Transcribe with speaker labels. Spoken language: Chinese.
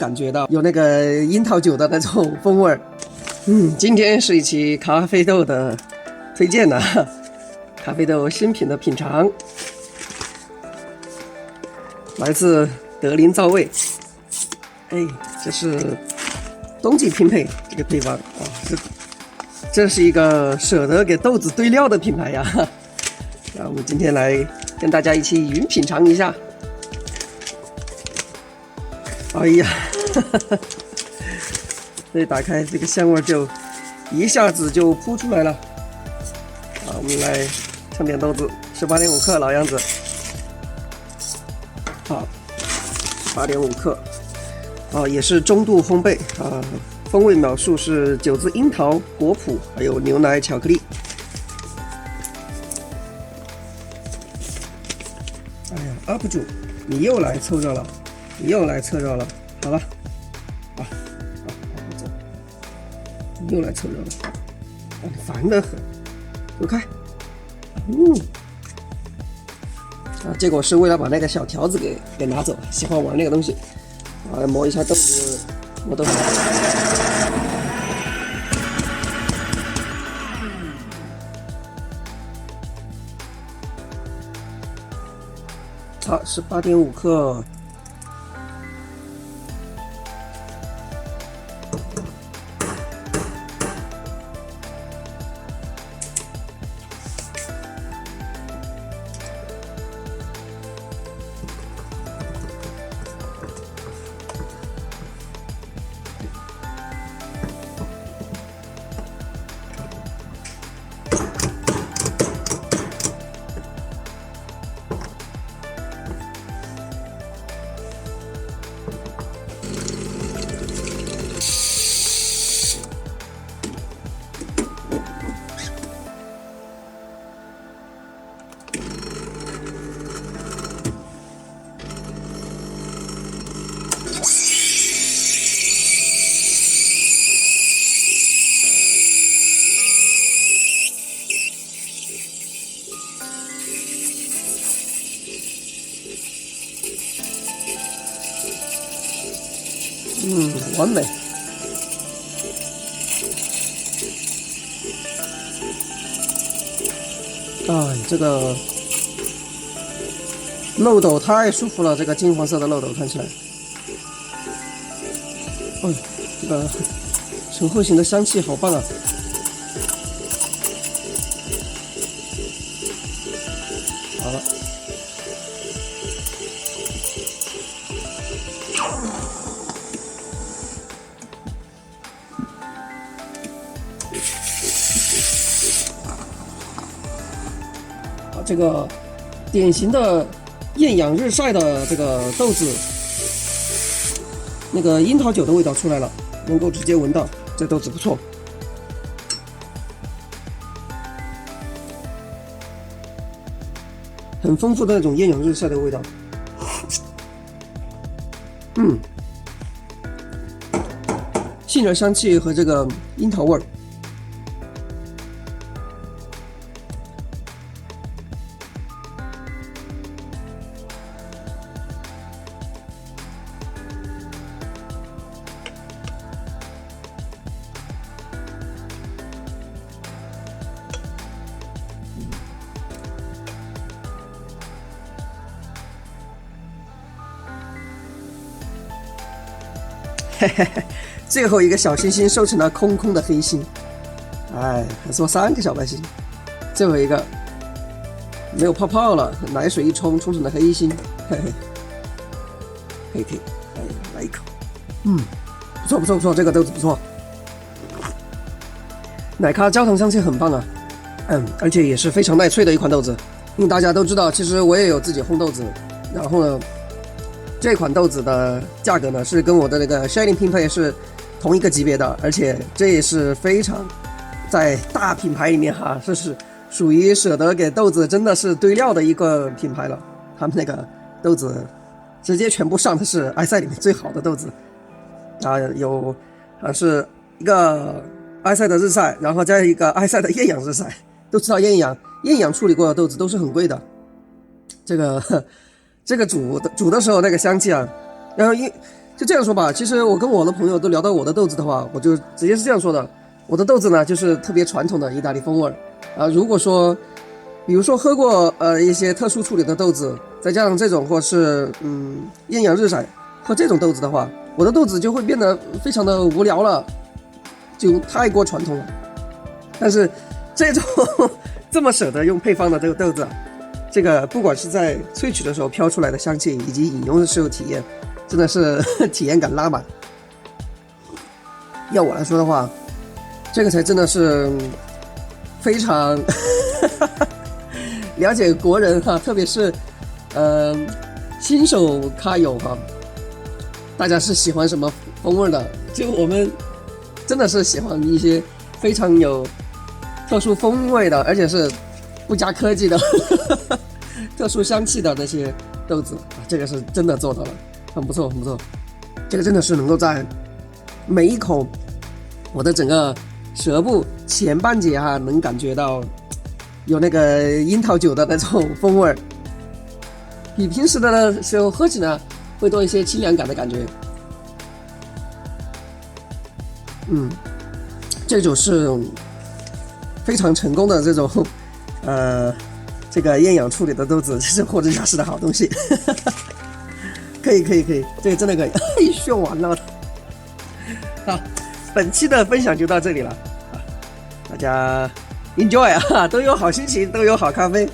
Speaker 1: 感觉到有那个樱桃酒的那种风味儿。今天是一期咖啡豆的推荐呢，咖啡豆新品的品尝，来自德林造味。这是冬季拼配这个配方啊，这是一个舍得给豆子堆料的品牌呀。那我们今天来跟大家一起云品尝一下。哎呀，这打开这个香味就一下子就扑出来了。我们来称点豆子，18.5克老样子。好，8.5克。也是中度烘焙啊。风味描述是9字樱桃、果脯，还有牛奶、巧克力。UP 主，你又来凑热闹，好了，走，你又来凑热闹，你烦得很，走开。结果是为了把那个小条子给拿走，喜欢玩那个东西。来磨一下豆子，磨豆腐。好，是8.5克。完美。这个漏斗太舒服了，这个金黄色的漏斗看起来，这个醇厚型的香气好棒啊！好了。这个典型的艳阳日晒的这个豆子，那个樱桃酒的味道出来了，能够直接闻到，这豆子不错。很丰富的那种艳阳日晒的味道。杏仁香气和这个樱桃味儿。最后一个小星星收成了空空的黑心，还做3个小白星，最后一个没有泡泡了，奶水一冲成了黑心，可以，来一口，不错，这个豆子不错，奶咖焦糖香气很棒啊，而且也是非常耐萃的一款豆子，因为大家都知道，其实我也有自己烘豆子，然后呢。这款豆子的价格呢是跟我的那个 Shining 拼配是同一个级别的，而且这也是非常在大品牌里面这是属于舍得给豆子真的是堆料的一个品牌了。他们那个豆子直接全部上的是埃塞里面最好的豆子有是一个埃塞的日晒，然后再一个埃塞的艳阳日晒。都知道艳阳处理过的豆子都是很贵的，这个煮的时候那个香气然后就这样说吧，其实我跟我的朋友都聊到我的豆子的话，我就直接是这样说的，我的豆子呢就是特别传统的意大利风味啊。如果说比如说喝过一些特殊处理的豆子，再加上这种或是艳阳日晒喝这种豆子的话，我的豆子就会变得非常的无聊了，就太过传统了。但是这种这么舍得用配方的这个豆子，这个不管是在萃取的时候飘出来的香气，以及饮用的时候体验，真的是体验感拉满。要我来说的话，这个才真的是非常了解国人哈，特别是新手咖友哈，大家是喜欢什么风味的？就我们真的是喜欢一些非常有特殊风味的，而且是不加科技的特殊香气的那些豆子啊，这个是真的做到了，很不错，很不错。这个真的是能够在每一口我的整个舌部前半截哈，能感觉到有那个樱桃酒的那种风味，比平时的时候喝起来会多一些清凉感的感觉。这就是非常成功的这种这个厌氧处理的豆子，这是货真价实的好东西。可以，这个真的可以。炫完了。好，本期的分享就到这里了，大家 enjoy 啊，都有好心情，都有好咖啡。